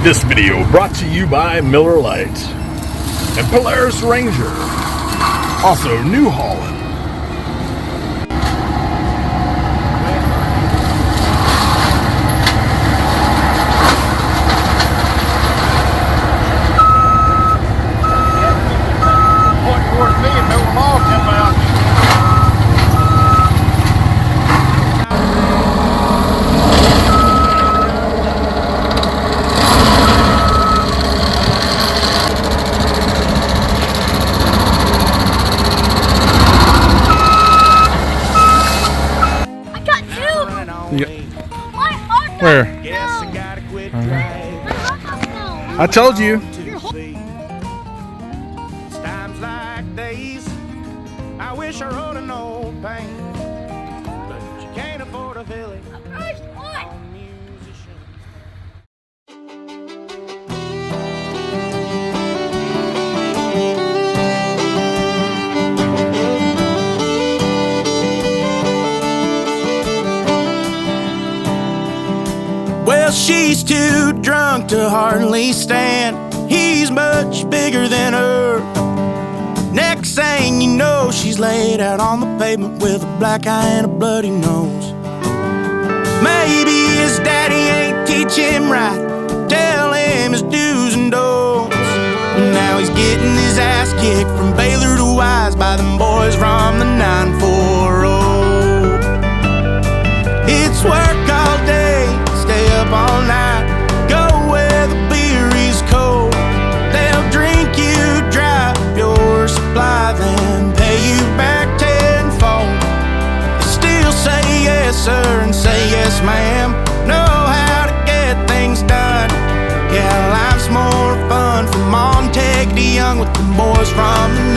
This video brought to you by Miller Lite and Polaris Ranger, also New Holland. Where? I told you. Times like these, I wish I rode an old paint, but you can't afford a village. Well, she's too drunk to hardly stand. He's much bigger than her. Next thing you know, she's laid out on the pavement with a black eye and a bloody nose. Maybe his daddy ain't teach him right, tell him his do's and don'ts. Now he's getting his ass kicked from Baylor to Wise by them boys from the 940. It's work all day, stay up all night, go where the beer is cold. They'll drink you dry, your supply, then pay you back tenfold. They still say yes sir and say yes ma'am, know how to get things done. Yeah, life's more fun from Montague to Young with the boys from the